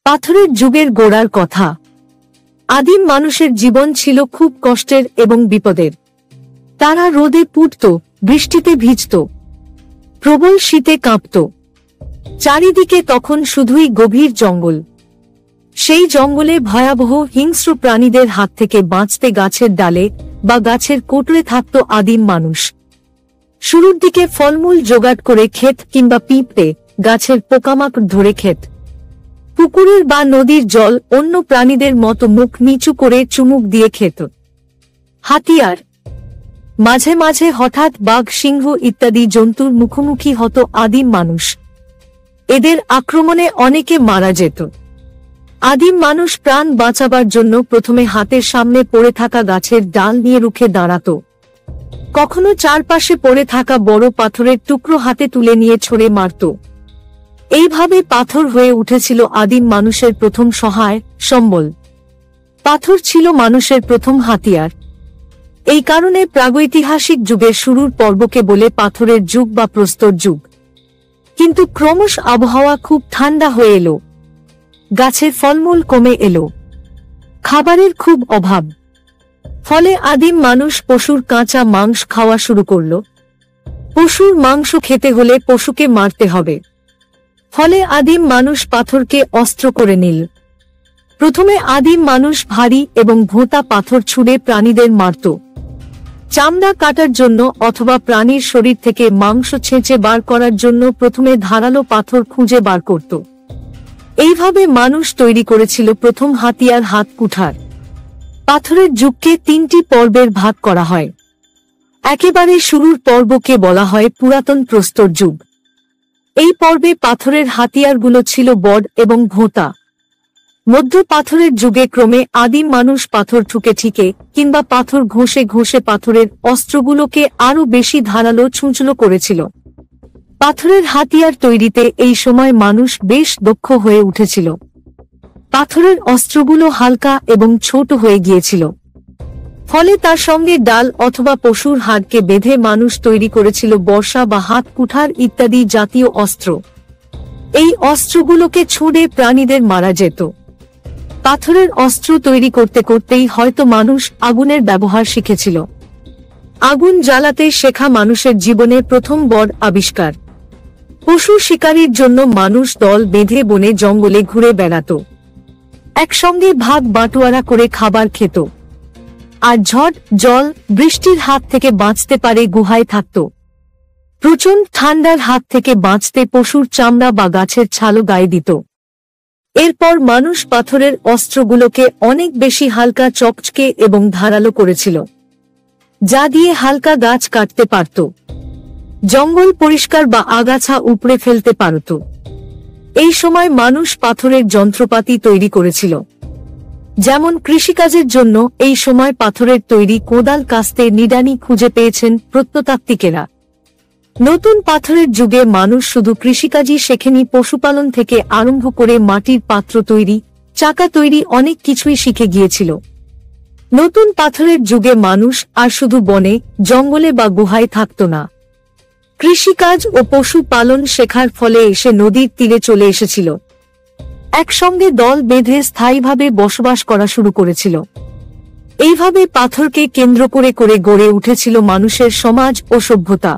পাথরের যুগের গোড়ার কথা। আদিম মানুষের জীবন ছিল খুব কষ্টের এবং বিপদের। তারা রোদে পুড়ত, বৃষ্টিতে ভিজত, প্রবল শীতে কাঁপত। চারিদিকে তখন শুধুই গভীর জঙ্গল। সেই জঙ্গলে ভয়াবহ হিংস্র প্রাণীদের হাত থেকে বাঁচতে গাছের ডালে বা গাছের কোটরে থাকত আদিম মানুষ। শুরুর দিকে ফলমূল জোগাড় করে খেত কিংবা পিঁপড়ে গাছের পোকামাকড় ধরে খেত। পুকুরের বা নদীর জল অন্য প্রাণীদের মতো মুখ নিচু করে চুমুক দিয়ে খেত। হাতিয়ার, মাঝে মাঝে হঠাৎ বাঘ, সিংহ ইত্যাদি জন্তুর মুখোমুখি হতো আদিম মানুষ। এদের আক্রমণে অনেকে মারা যেত। আদিম মানুষ প্রাণ বাঁচাবার জন্য প্রথমে হাতের সামনে পড়ে থাকা গাছের ডাল নিয়ে রুখে দাঁড়াত। কখনো চারপাশে পড়ে থাকা বড় পাথরের টুকরো হাতে তুলে নিয়ে ছড়ে মারত। এইভাবে পাথর হয়ে উঠেছিল আদিম মানুষের প্রথম সহায় সম্বল। পাথর ছিল মানুষের প্রথম হাতিয়ার। এই কারণে প্রাগৈতিহাসিক যুগের শুরুর পর্বকে বলে পাথরের যুগ বা প্রস্তর যুগ। কিন্তু ক্রমশ আবহাওয়া খুব ঠান্ডা হয়ে এলো, গাছের ফলমূল কমে এলো, খাবারের খুব অভাব। ফলে আদিম মানুষ পশুর কাঁচা মাংস খাওয়া শুরু করল। পশুর মাংস খেতে হলে পশুকে মারতে হবে। ফলে আদিম মানুষ পাথরকে অস্ত্র করে নিল। প্রথমে আদিম মানুষ ভারী এবং ভোঁতা পাথর ছুঁড়ে প্রাণীদের মারত। চামড়া কাটার জন্য অথবা প্রাণীর শরীর থেকে মাংস ছেঁচে বার করার জন্য প্রথমে ধারালো পাথর খুঁজে বার করত। এইভাবে মানুষ তৈরি করেছিল প্রথম হাতিয়ার, হাত কুঠার। পাথরের যুগকে তিনটি পর্বের ভাগ করা হয়। একেবারে শুরুর পর্বকে বলা হয় পুরাতন প্রস্তর যুগ। এই পর্বে পাথরের হাতিয়ারগুলো ছিল বড় এবং ভোঁতা। মধ্য পাথরের যুগে ক্রমে আদিম মানুষ পাথর ঠুকে ঠিকে কিংবা পাথর ঘষে ঘষে পাথরের অস্ত্রগুলোকে আরো বেশি ধারালো ছুঁচলো করেছিল। পাথরের হাতিয়ার তৈরিতে এই সময় মানুষ বেশ দক্ষ হয়ে উঠেছিল। পাথরের অস্ত্রগুলো হালকা এবং ছোট হয়ে গিয়েছিল। ফলে তার সঙ্গে ডাল অথবা পশুর হাড়কে বেঁধে মানুষ তৈরি করেছিল বর্শা বা হাত কুঠার ইত্যাদি জাতীয় অস্ত্র। এই অস্ত্রগুলোকে ছুঁড়ে প্রাণীদের মারা যেত। পাথরের অস্ত্র তৈরি করতে করতেই হয়তো মানুষ আগুনের ব্যবহার শিখেছিল। আগুন জ্বালাতে শেখা মানুষের জীবনের প্রথম বড় আবিষ্কার। পশু শিকারীর জন্য মানুষ দল বেঁধে বনে জঙ্গলে ঘুরে বেড়াত। একসঙ্গে ভাগ বাটোয়ারা করে খাবার খেত। আর ঝড়, জল, বৃষ্টির হাত থেকে বাঁচতে পারে গুহায় থাকত। প্রচণ্ড ঠান্ডার হাত থেকে বাঁচতে পশুর চামড়া বা গাছের ছালও গায়ে দিত। এরপর মানুষ পাথরের অস্ত্রগুলোকে অনেক বেশি হালকা, চকচকে এবং ধারালো করেছিল, যা দিয়ে হালকা গাছ কাটতে পারত, জঙ্গল পরিষ্কার বা আগাছা উপড়ে ফেলতে পারত। এই সময় মানুষ পাথরের যন্ত্রপাতি তৈরি করেছিল। যেমন কৃষিকাজের জন্য এই সময় পাথরের তৈরি কোদাল, কাস্তে, নিড়ানি খুঁজে পেয়েছেন প্রত্নতাত্ত্বিকেরা। নতুন পাথরের যুগে মানুষ শুধু কৃষিকাজই শেখেনি, পশুপালন থেকে আরম্ভ করে মাটির পাত্র তৈরি, চাকা তৈরি অনেক কিছুই শিখে গিয়েছিল। নতুন পাথরের যুগে মানুষ আর শুধু বনে, জঙ্গলে বা গুহায় থাকত না। কৃষিকাজ ও পশুপালন শেখার ফলে এসে নদীর তীরে চলে এসেছিল। একসঙ্গে দল বেঁধে স্থায়ীভাবে বসবাস করা শুরু করেছিল। এইভাবে পাথরকে কেন্দ্র করে করে গড়ে উঠেছিল মানুষের সমাজ ও সভ্যতা।